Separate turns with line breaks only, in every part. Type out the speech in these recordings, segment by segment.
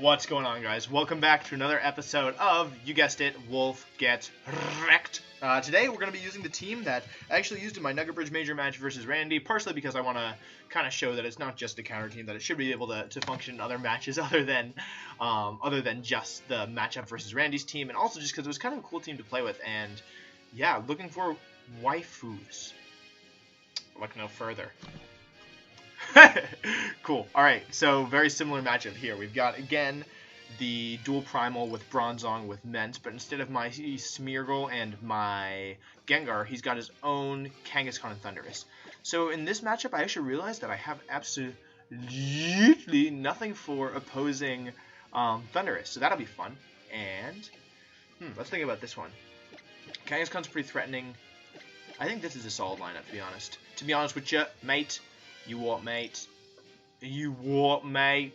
What's going on, guys? Welcome back to another episode of, you guessed it, Wolf Gets Wrecked. Today we're going to be using the team that I actually used in my Nugget Bridge Major match versus Randy, partially because I want to kind of show that it's not just a counter team, that it should be able to function in other matches other than just the matchup versus Randy's team, and also just because it was kind of a cool team to play with, and yeah, looking for waifus. Look no further. Cool. Alright, so very similar matchup here. We've got, again, the dual primal with Bronzong with Ment, but instead of my Smeargle and my Gengar, he's got his own Kangaskhan and Thundurus. So in this matchup, I actually realized that I have absolutely nothing for opposing Thundurus, so that'll be fun. And, let's think about this one. Kangaskhan's pretty threatening. I think this is a solid lineup, to be honest. To be honest with you, mate. You what, mate? You what, mate?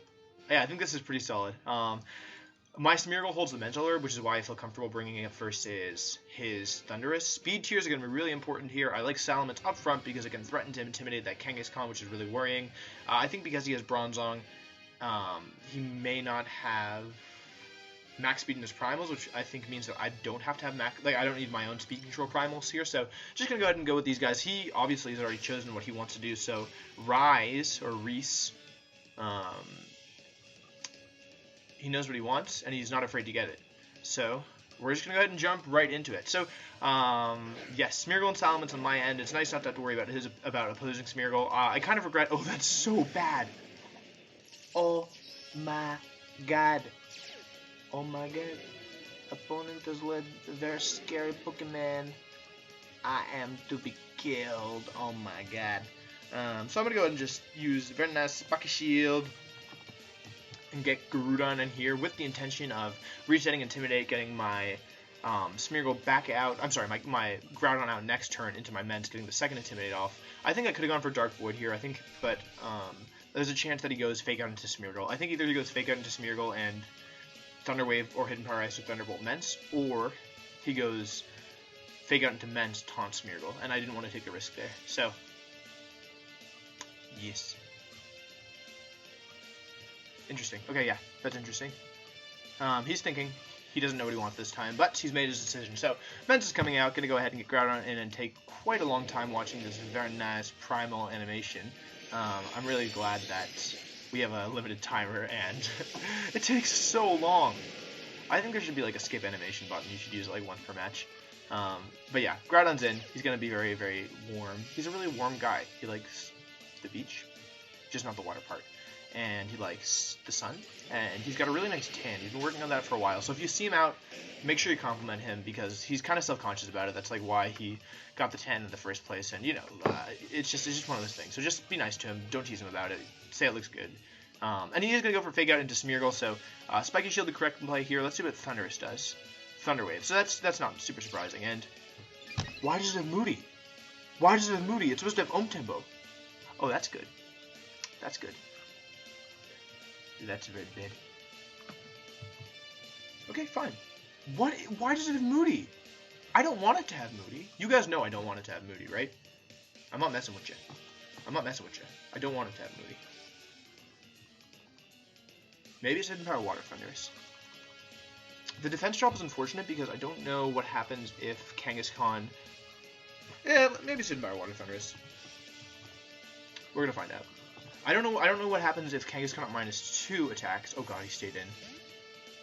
Yeah, I think this is pretty solid. My Smeargle holds the Mental Herb, which is why I feel comfortable bringing it up versus his Thundurus. Speed tiers are going to be really important here. I like Salamence up front because it can threaten to intimidate that Kangaskhan, which is really worrying. I think because he has Bronzong, he may not have max speed in his primals, which I think means that I don't have to have I don't need my own speed control primals here, so just gonna go ahead and go with these guys. He obviously has already chosen what he wants to do, so Reese, he knows what he wants, and he's not afraid to get it. So we're just gonna go ahead and jump right into it. So yes, Smeargle and Salamence on my end. It's nice not to have to worry about opposing Smeargle. I kind of regret. Oh, that's so bad. Oh my god. Oh my god. Opponent has led a very scary Pokemon. I am to be killed. Oh my god. So I'm going to go ahead and just use a very nice Sparky Shield and get Groudon in here with the intention of resetting Intimidate, getting my Smeargle back out. I'm sorry, my Groudon out next turn into my Ment, getting the second Intimidate off. I think I could have gone for Dark Void here, but there's a chance that he goes Fake Out into Smeargle. I think either he goes Fake Out into Smeargle and Thunder Wave or Hidden Power Ice with Thunderbolt Ments, or he goes Fake Out into Ments, taunt Smeargle, and I didn't want to take a risk there. So, yes. Interesting. Okay, yeah, that's interesting. He's thinking. He doesn't know what he wants this time, but he's made his decision. So, Ments is coming out, going to go ahead and get Groudon in and take quite a long time watching this very nice primal animation. I'm really glad that we have a limited timer, and it takes so long. I think there should be like a skip animation button. You should use it like once per match. But yeah, Groudon's in. He's going to be very, very warm. He's a really warm guy. He likes the beach, just not the water part. And he likes the sun, and he's got a really nice tan. He's been working on that for a while. So if you see him out, make sure you compliment him, because he's kind of self-conscious about it. That's like why he got the tan in the first place. And you know, it's just one of those things. So just be nice to him. Don't tease him about it. Say it looks good. And he is going to go for Fake Out into Smeargle, so Spiky Shield the correct play here. Let's see what Thundurus does. Thunder Wave. So that's not super surprising. And why does it have Moody? Why does it have Moody? It's supposed to have Om Tempo. Oh, that's good. That's good. That's very bad. Okay, fine. What? Why does it have Moody? I don't want it to have Moody. You guys know I don't want it to have Moody, right? I'm not messing with you. I'm not messing with you. I don't want it to have Moody. Maybe it's Hidden Power Water Thundurus. The defense drop is unfortunate because I don't know what happens if Kangaskhan... Yeah, maybe it's Hidden Power Water Thundurus. We're gonna find out. I don't know what happens if Kangaskhan at -2 attacks. Oh god, he stayed in.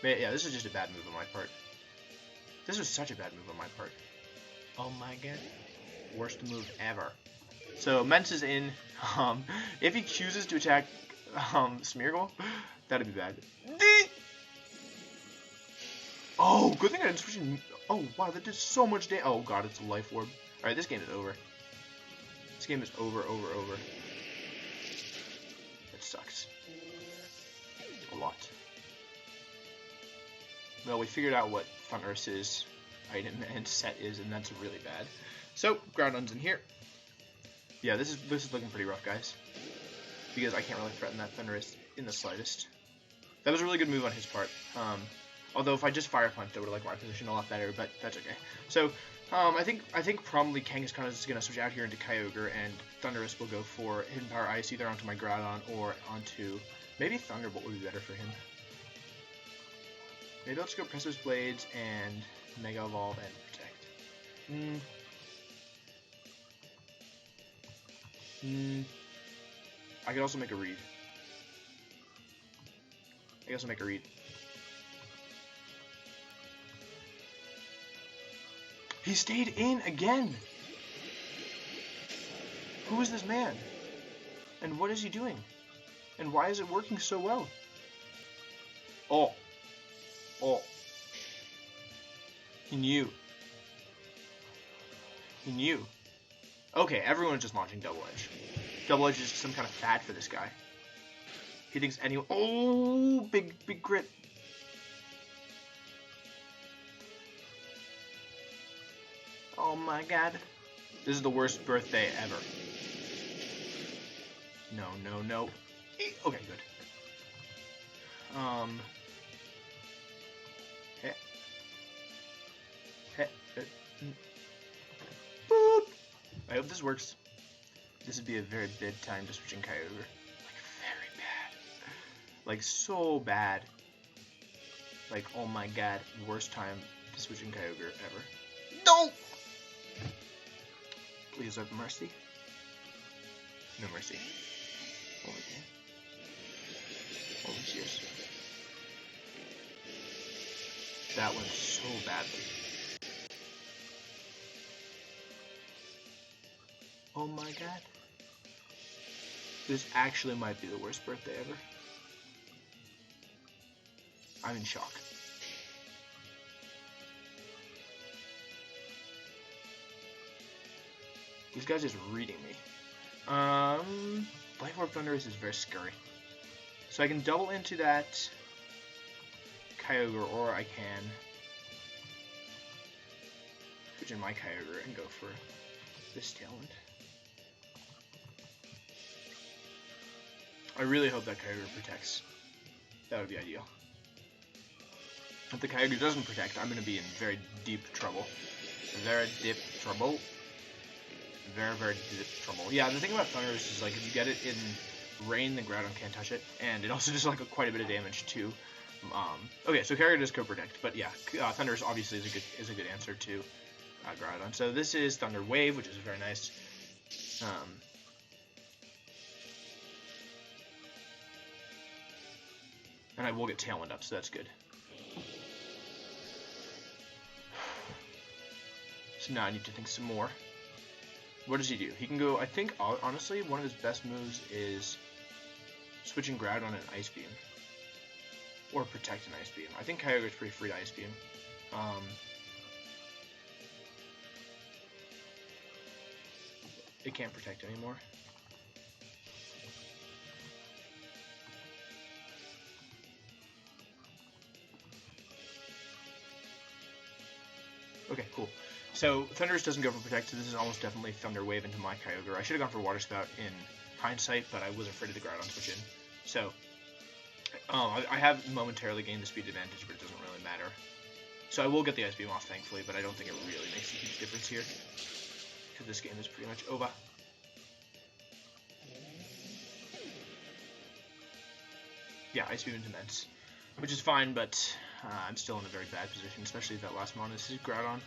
Yeah, this is just a bad move on my part. This was such a bad move on my part. Oh my god. Worst move ever. So, Ments is in. If he chooses to attack Smeargle, that'd be bad. Oh, good thing I didn't switch in. Oh, wow, that did so much damage. Oh, god, it's a Life Orb. Alright, this game is over. This game is over. It sucks. A lot. Well, we figured out what Thundurus's item and set is, and that's really bad. So, Groudon's in here. Yeah, this is looking pretty rough, guys. Because I can't really threaten that Thundurus in the slightest. That was a really good move on his part. Although if I just Fire Punched, I would have liked my position a lot better, but that's okay. So, I think probably Kangaskhan is going to switch out here into Kyogre, and Thundurus will go for Hidden Power Ice either onto my Groudon or onto... Maybe Thunderbolt would be better for him. Maybe let's go Precipice Blades and Mega Evolve and Protect. I could also make a read. I guess I'll make a read. He stayed in again! Who is this man? And what is he doing? And why is it working so well? Oh. Oh. He knew. He knew. Okay, everyone's just launching Double Edge. Double Edge is some kind of fad for this guy. He thinks anyone... Oh! Big grit. Oh my god. This is the worst birthday ever. No, no, no. Okay, good. Boop. I hope this works. This would be a very bad time to switch in Kyogre. Like, very bad. Like, so bad. Like, oh my god, worst time to switch in Kyogre ever. No! Please have mercy. No mercy. Oh my god. Holy cheers. That went so badly. Oh my god. This actually might be the worst birthday ever. I'm in shock. This guy's just reading me. Life Orb Thundurus is very scary. So I can double into that Kyogre, or I can switch in my Kyogre and go for this Tailwind. I really hope that Kyogre protects. That would be ideal. If the Kyogre doesn't protect, I'm going to be in very deep trouble. Very deep trouble. Very deep trouble. Yeah, the thing about Thundurus is, like, if you get it in Rain, the Groudon can't touch it, and it also does, like, quite a bit of damage, too. Okay, so Kyogre does co-protect, but yeah, Thundurus obviously is a good answer to Groudon. So this is Thunder Wave, which is very nice. And I will get Tailwind up, so that's good. So now I need to think some more. What does he do? He can go, I think, honestly, one of his best moves is switching Groudon and Ice Beam. Or Protect and Ice Beam. I think Kyogre is pretty free to Ice Beam. It can't Protect anymore. Okay, cool. So Thundurus doesn't go for Protect, so this is almost definitely Thunder Wave into my Kyogre. I should have gone for Water Spout in hindsight, but I was afraid of the Groudon switch in. So I have momentarily gained the speed advantage, but it doesn't really matter. So I will get the Ice Beam off, thankfully, but I don't think it really makes a huge difference here, because this game is pretty much over. Yeah, Ice Beam into Mence, which is fine, but I'm still in a very bad position, especially if that last mon is Groudon,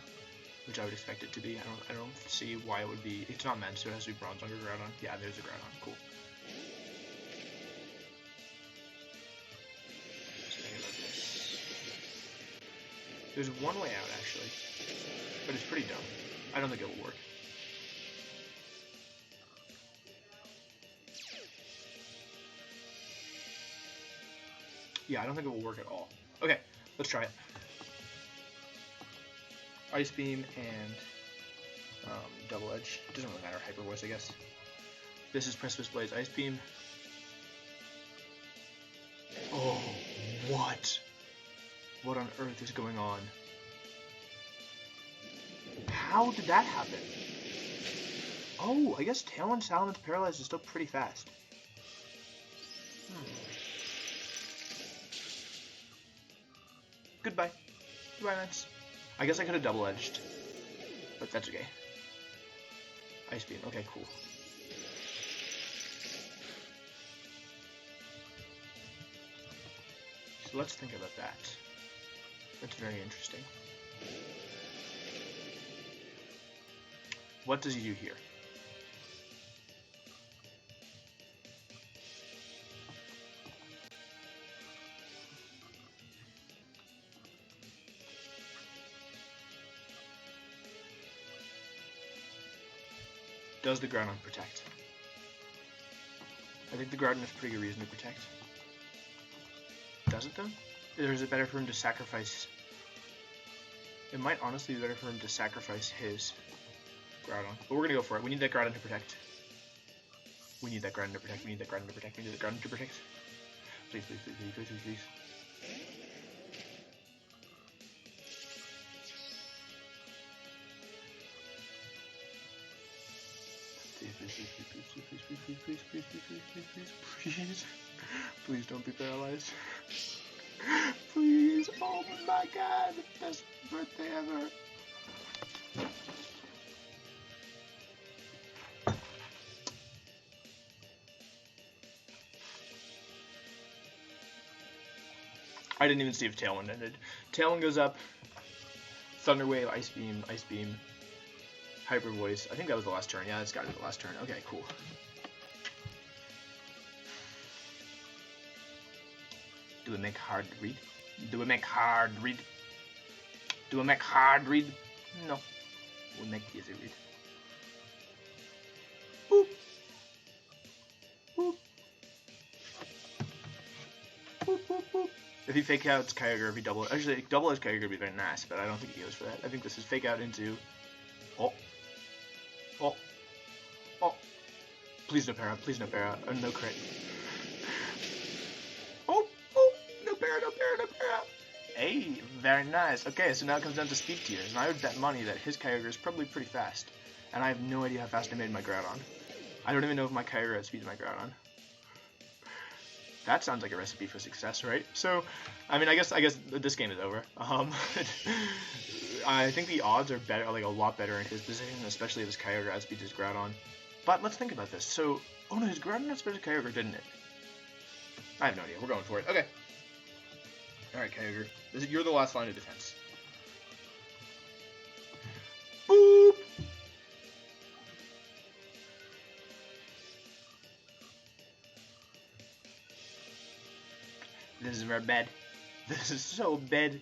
which I would expect it to be. I don't see why it would be. It's not Mence, so it has to be Bronzong or Groudon. Yeah, there's a Groudon. Cool. There's one way out, actually, but it's pretty dumb. I don't think it will work. Yeah, I don't think it will work at all. Okay, let's try it. Ice Beam and Double Edge. It doesn't really matter. Hyper Voice, I guess. This is Precipice Blaze Ice Beam. Oh, what? What on earth is going on? How did that happen? Oh, I guess Tailwind Salamence Paralyzed is still pretty fast. Goodbye. Goodbye, Mence. I guess I could have Double Edged, but that's okay. Ice Beam. Okay, cool. So let's think about that. That's very interesting. What does he do here? Does the Groudon protect? I think the Groudon has pretty good reason to protect. Does it though? Or is it better for him to sacrifice? It might honestly be better for him to sacrifice his Groudon. But we're gonna go for it. We need that Groudon to protect. We need that Groudon to protect. We need that Groudon to protect. We need that Groudon to protect. Please, please, please, please, please, please, please. Please don't be paralyzed. Please, oh my god, best birthday ever. I didn't even see if Tailwind ended. Tailwind goes up. Thunder Wave, Ice Beam, Hyper Voice. I think that was the last turn. Yeah, that's got to be the last turn. Okay, cool. Do we make hard read? Do we make hard read? Do we make hard read? No. We'll make easy read. Boop. Boop. Boop, boop, boop. If he fake outs Kyogre, if he double... Actually, double edge Kyogre would be very nice, but I don't think he goes for that. I think this is fake out into... Oh. Oh. Oh. Please no para. Please no para. No crit. Oh. Oh. No para, no para, no para. Hey, very nice. Okay, so now it comes down to speed tiers, and I would bet money that his Kyogre is probably pretty fast. And I have no idea how fast I made my Groudon. I don't even know if my Kyogre outspeeds my Groudon. That sounds like a recipe for success, right? So, I mean, I guess this game is over. I think the odds are better, like a lot better in his position, especially if his Kyogre outspeeds his Groudon. But let's think about this. So, oh no, his Groudon outspeeds his Kyogre, didn't it? I have no idea. We're going for it. Okay. All right, Kyogre. You're the last line of defense. Boop. This is very bad. This is so bad.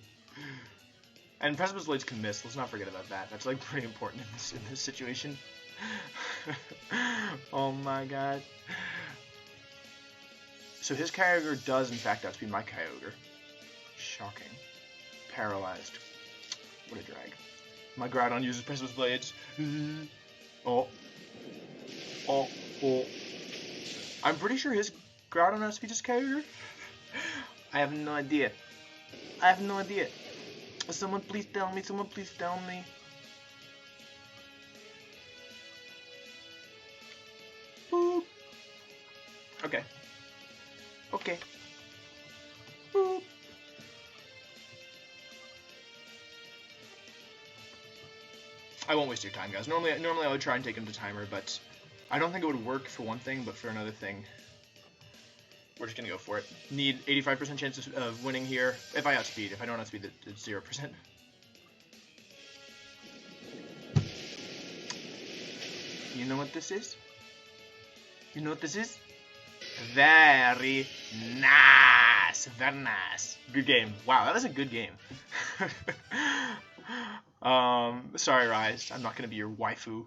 And Precipice Blades can miss. Let's not forget about that. That's like pretty important in this situation. Oh my god. So his Kyogre does in fact outspeed my Kyogre. Shocking. Paralyzed. What a drag. My Groudon uses Precipice Blades. Oh. Oh. Oh. I'm pretty sure his Groudon outspeeds his Kyogre. I have no idea. I have no idea. Someone please tell me. Someone please tell me. Boop. Okay. Okay. Boop. I won't waste your time, guys. Normally I would try and take him to timer, but I don't think it would work for one thing, but for another thing, we're just gonna go for it. Need 85% chance of winning here. If I outspeed, if I don't outspeed, it's 0%. You know what this is? You know what this is? Very nice. Very nice. Good game. Wow, that was a good game. Sorry, Rise. I'm not gonna be your waifu.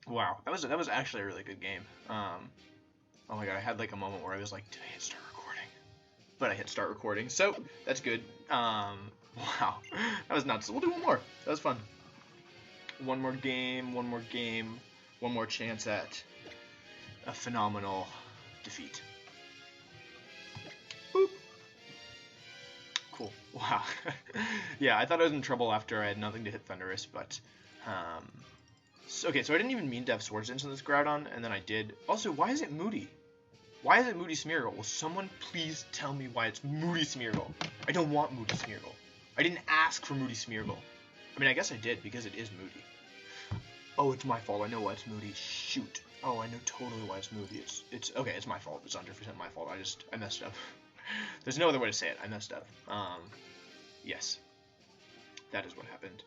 Wow, that was actually a really good game. Oh my god, I had like a moment where I was like, did I hit start recording? But I hit start recording, so that's good. Wow, that was nuts. We'll do one more. That was fun. One more game, one more chance at a phenomenal defeat. Boop. Cool. Wow. Yeah, I thought I was in trouble after I had nothing to hit Thundurus, but okay, so I didn't even mean to have Swords Dance on this Groudon, and then I did. Also, why is it Moody? Why is it Moody Smeargle? Will someone please tell me why it's Moody Smeargle? I don't want Moody Smeargle. I didn't ask for Moody Smeargle. I mean, I guess I did, because it is Moody. Oh, it's my fault. I know why it's Moody. Shoot. Oh, I know totally why it's Moody. It's okay, it's my fault. It's 100% my fault. I messed up. There's no other way to say it. I messed up. Yes, that is what happened.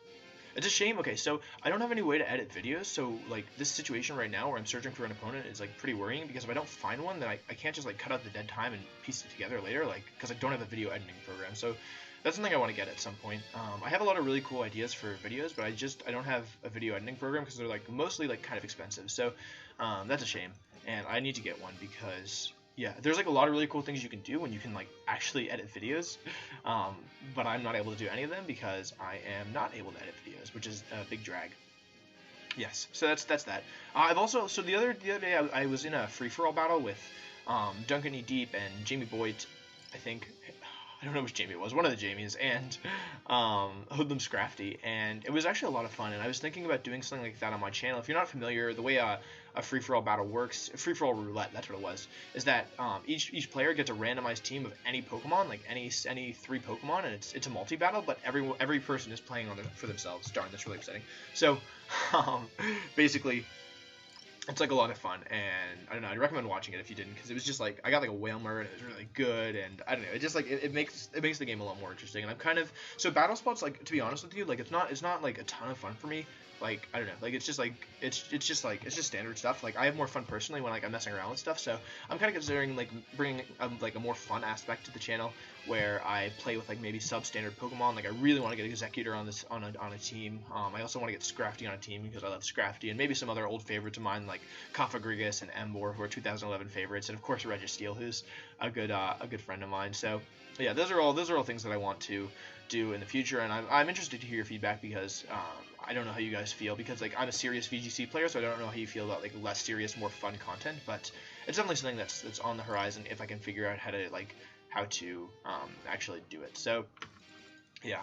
It's a shame. Okay, so I don't have any way to edit videos, so like this situation right now where I'm searching for an opponent is like pretty worrying, because if I don't find one, then I can't just like cut out the dead time and piece it together later, like because I don't have a video editing program. So that's something I want to get at some point. I have a lot of really cool ideas for videos, but I don't have a video editing program because they're like mostly like kind of expensive. So that's a shame, and I need to get one because yeah, there's like a lot of really cool things you can do when you can like actually edit videos, but I'm not able to do any of them because I am not able to edit videos, which is a big drag. Yes, so that's that. I've also the other day I was in a free for all battle with Duncan E. Deep and Jamie Boyd, I think. I don't know which Jamie it was, one of the Jamies, and Hoodlum Scrafty, and it was actually a lot of fun, and I was thinking about doing something like that on my channel. If you're not familiar, the way a free-for-all battle works, free-for-all roulette, that's what it was, is that each player gets a randomized team of any Pokemon, like any 3 Pokemon, and it's a multi-battle, but every person is playing for themselves. Darn, that's really upsetting. So, basically, it's like a lot of fun, and I don't know, I'd recommend watching it if you didn't, because it was just like, I got like a Whalmer, and it was really good, and I don't know, it just like, it makes the game a lot more interesting, and I'm kind of, so battle spots, like, to be honest with you, like, it's not like a ton of fun for me, like, I don't know, like, it's just standard stuff. Like, I have more fun personally when, like, I'm messing around with stuff, so I'm kind of considering, like, bringing, like, a more fun aspect to the channel, where I play with, like, maybe substandard Pokemon. Like, I really want to get Executor on a team. I also want to get Scrafty on a team because I love Scrafty, and maybe some other old favorites of mine, like Kafagrigus and Emboar, who are 2011 favorites, and of course Registeel, who's a good friend of mine. So, yeah, those are all things that I want to do in the future, and I'm interested to hear your feedback because I don't know how you guys feel, because like I'm a serious VGC player, so I don't know how you feel about like less serious, more fun content, but it's definitely something that's on the horizon if I can figure out how to actually do it. So yeah,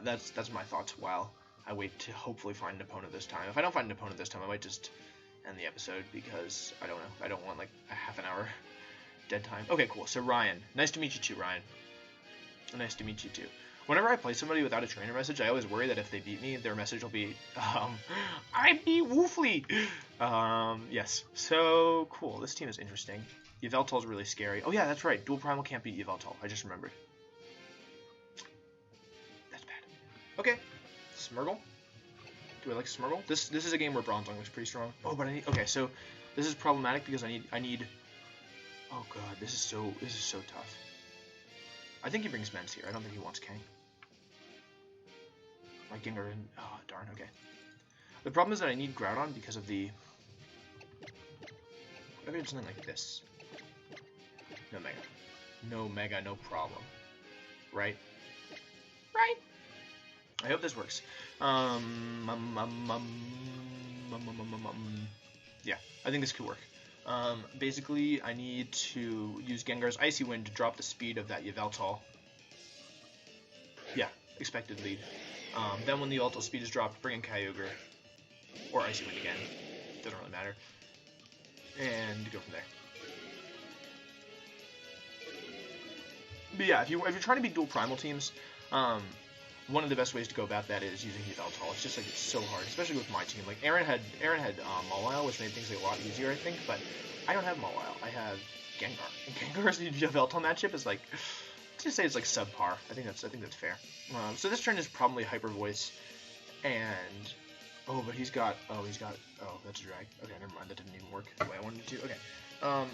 that's my thoughts while I wait to hopefully find an opponent this time. If I don't find an opponent this time, I might just end the episode because I don't know. I don't want like a half an hour dead time. Okay, cool. So Ryan, nice to meet you too, Ryan. Nice to meet you too. Whenever I play somebody without a trainer message, I always worry that if they beat me, their message will be, I beat Wolfly! Yes. So, cool. This team is interesting. Yveltal's really scary. Oh yeah, that's right. Dual Primal can't beat Yveltal. I just remembered. That's bad. Okay. Smurgle. Do I like Smurgle? This is a game where Bronzong looks pretty strong. Oh, but I need... Okay, so this is problematic because I need... Oh god, this is so tough. I think he brings Mens here. I don't think he wants Kang. My Gengar in... Oh, darn, okay. The problem is that I need Groudon because of the... What if I did something like this? No Mega. No Mega, no problem. Right? Right? I hope this works. Yeah, I think this could work. Basically, I need to use Gengar's Icy Wind to drop the speed of that Yveltal. Yeah, expected lead. Then when the Yveltal speed is dropped, bring in Kyogre. Or Icy Wind again. Doesn't really matter. And go from there. But yeah, if you're trying to beat dual primal teams, one of the best ways to go about that is using Yveltal. It's just like it's so hard, especially with my team. Like Aaron had Mawile, which made things a lot easier, I think. But I don't have Mawile. I have Gengar. And Gengar's Yveltal matchup is like, let's just say it's like subpar. I think that's fair. So this turn is probably Hyper Voice, and but he's got that's a drag. Okay, never mind. That didn't even work the way I wanted it to. Okay. I'm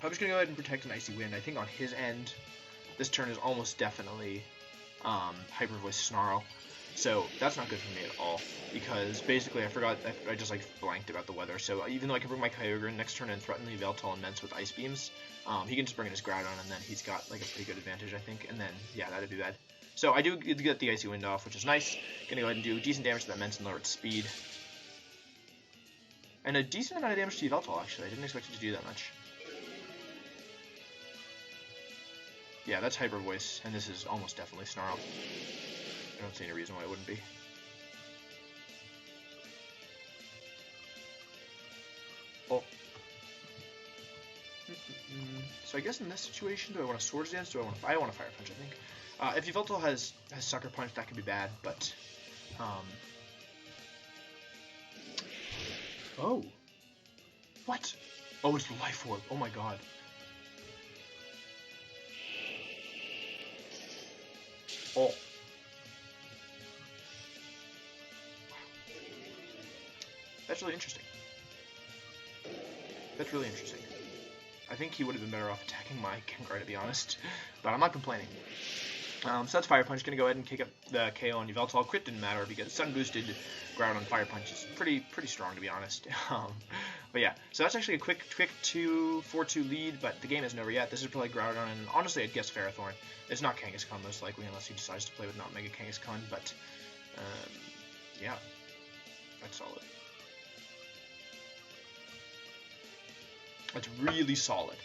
just gonna go ahead and protect an Icy Wind. I think on his end, this turn is almost definitely Hyper Voice Snarl, so that's not good for me at all, because basically I just like blanked about the weather, so even though I can bring my Kyogre next turn and threaten the Yveltal and Mence with Ice Beams, he can just bring in his Groudon, and then he's got like a pretty good advantage, I think, and then, yeah, that'd be bad. So I do get the Icy Wind off, which is nice. Gonna go ahead and do decent damage to that Mence and lower its speed. And a decent amount of damage to Yveltal, actually. I didn't expect it to do that much. Yeah, that's Hyper Voice, and this is almost definitely Snarl. I don't see any reason why it wouldn't be. Oh. So I guess in this situation, do I want to Swords Dance? I want to Fire Punch, I think. If Yveltal has Sucker Punch, that could be bad, but... Oh. What? Oh, it's Life Orb. Oh my god. Oh. That's really interesting. That's really interesting. I think he would have been better off attacking my Gengar, to be honest. But I'm not complaining. So that's Fire Punch. Gonna go ahead and kick up the KO on Yveltal. Crit didn't matter because Sun Boosted Groudon Fire Punch is pretty strong, to be honest. But yeah, so that's actually a quick 4-2 lead, but the game isn't over yet. This is probably Groudon, and honestly, I'd guess Ferrothorn. It's not Kangaskhan, most likely, unless he decides to play with not Mega Kangaskhan, but yeah, that's solid. That's really solid.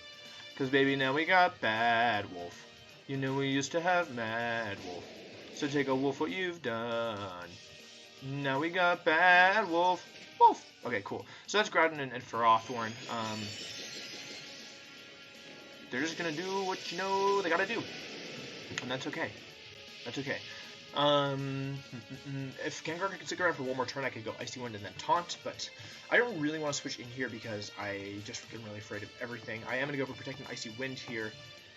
Because, baby, now we got Bad Wolf. You know we used to have Mad Wolf. So take a wolf what you've done. Now we got Bad Wolf. Wolf! Okay, cool. So that's Groudon and Ferrothorn. They're just gonna do what you know they gotta do. And that's okay. That's okay. If Gengar could stick around for one more turn, I could go Icy Wind and then Taunt, but I don't really want to switch in here because I just am really afraid of everything. I am going to go for Protecting Icy Wind here.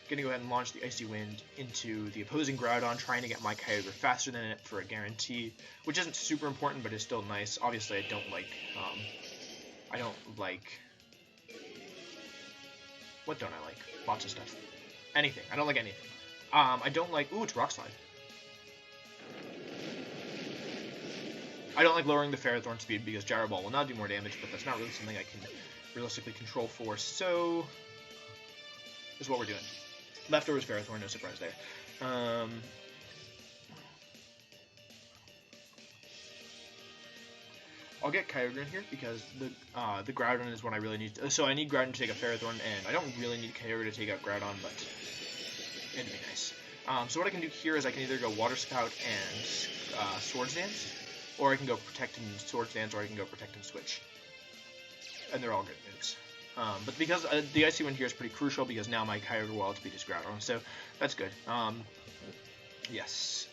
Going to go ahead and launch the Icy Wind into the opposing Groudon, trying to get my Kyogre faster than it for a guarantee, which isn't super important, but is still nice. Obviously, I don't like, what don't I like? Lots of stuff. Anything. I don't like anything. I don't like, ooh, it's Rock Slide. I don't like lowering the Ferrothorn speed because Gyro Ball will now do more damage, but that's not really something I can realistically control for, so this is what we're doing. Leftovers Ferrothorn, no surprise there. I'll get Kyogre in here because the Groudon is what I really need. So I need Groudon to take out Ferrothorn, and I don't really need Kyogre to take out Groudon, but it'd be nice. So what I can do here is I can either go Water Spout and Swords Dance, or I can go Protect and Swords Dance, or I can go Protect and Switch. And they're all good moves. But because the Icy Wind here is pretty crucial, because now my Kyogre will outspeed his Groudon, so that's good. Yes.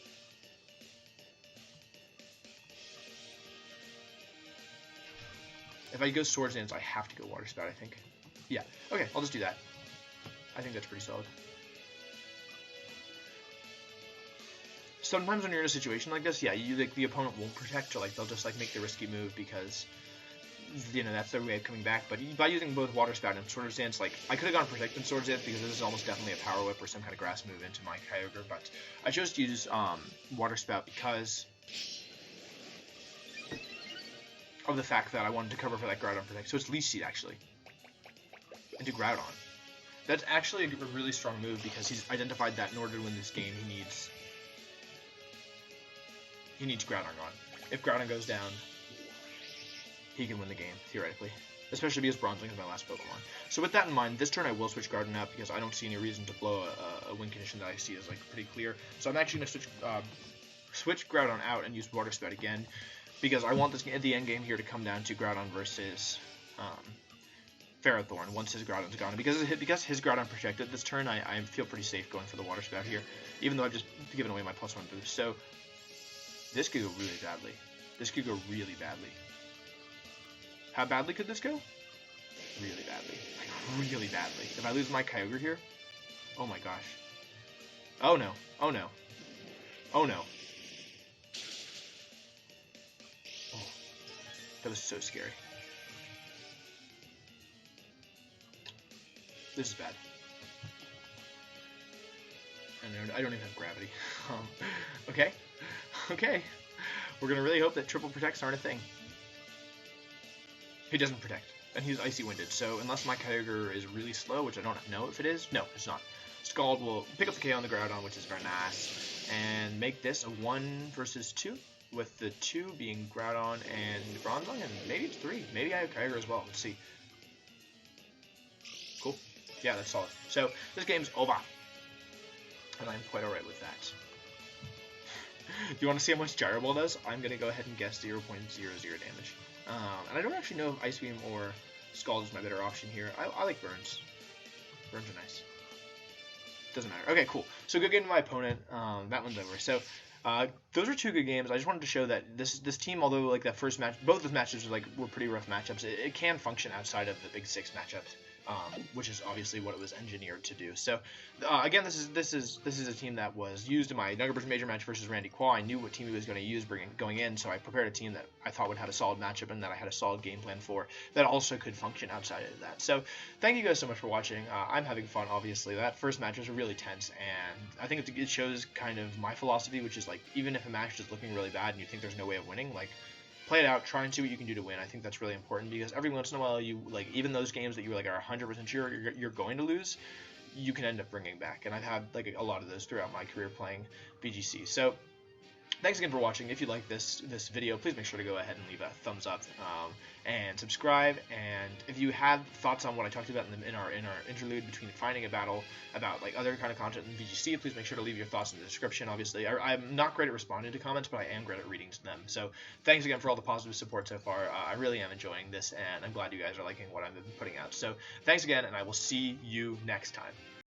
If I go Swords Dance, I have to go Water Spout, I think. Yeah, okay, I'll just do that. I think that's pretty solid. Sometimes when you're in a situation like this, yeah, the opponent won't protect, or like they'll just like make the risky move because, you know, that's their way of coming back. But by using both Water Spout and Swords Dance, like I could have gone Protect and Swords Dance because this is almost definitely a Power Whip or some kind of grass move into my Kyogre. But I chose to use Water Spout because of the fact that I wanted to cover for that Groudon Protect. So it's Leech Seed actually into Groudon. That's actually a really strong move because he's identified that in order to win this game, he needs Groudon gone. If Groudon goes down, he can win the game, theoretically. Especially because Bronzing is my last Pokemon. So with that in mind, this turn I will switch Groudon out because I don't see any reason to blow a win condition that I see as like pretty clear. So I'm actually going to switch Groudon out and use Water Spout again because I want this at the end game here to come down to Groudon versus Ferrothorn once his Groudon's gone. Because his Groudon protected this turn, I feel pretty safe going for the Water Spout here, even though I've just given away my +1 boost. So this could go really badly. This could go really badly. How badly could this go? Really badly. Like, really badly. If I lose my Kyogre here, oh my gosh. Oh no. Oh no. Oh no. Oh, that was so scary. This is bad. And I don't even have gravity. Okay. Okay. We're gonna really hope that triple protects aren't a thing. He doesn't protect, and he's Icy Winded, so unless my Kyogre is really slow, which I don't know if it is, no, it's not. Scald will pick up the KO on the Groudon, which is very nice, and make this a 1 versus 2, with the 2 being Groudon and Bronzong, and maybe it's 3. Maybe I have Kyogre as well. Let's see. Cool. Yeah, that's solid. So this game's over, and I'm quite alright with that. Do you want to see how much Gyro Ball does? I'm going to go ahead and guess 0.00 damage. And I don't actually know if Ice Beam or Scald is my better option here. I like Burns. Burns are nice. Doesn't matter. Okay, cool. So good game to my opponent. That one's over. So those are 2 good games. I just wanted to show that this team, although like that first match, both those matches were pretty rough matchups. It can function outside of the Big 6 matchups. which is obviously what it was engineered to do. So again, this is a team that was used in my Nuggets Major match versus Randy Qual. I knew what team he was going to use going in, so I prepared a team that I thought would have a solid matchup and that I had a solid game plan for that also could function outside of that. So thank you guys so much for watching. I'm having fun, obviously. That first match was really tense, and I think it shows kind of my philosophy, which is like, even if a match is looking really bad and you think there's no way of winning, like, play it out, try and see what you can do to win. I think that's really important, because every once in a while, you like, even those games that you like are 100% sure you're going to lose, you can end up bringing back. And I've had like a lot of those throughout my career playing VGC. So thanks again for watching. If you like this video, please make sure to go ahead and leave a thumbs up and subscribe. And if you have thoughts on what I talked about in our interlude between finding a battle about like other kind of content in VGC, please make sure to leave your thoughts in the description. Obviously, I'm not great at responding to comments, but I am great at reading them. So thanks again for all the positive support so far. I really am enjoying this, and I'm glad you guys are liking what I've been putting out. So thanks again, and I will see you next time.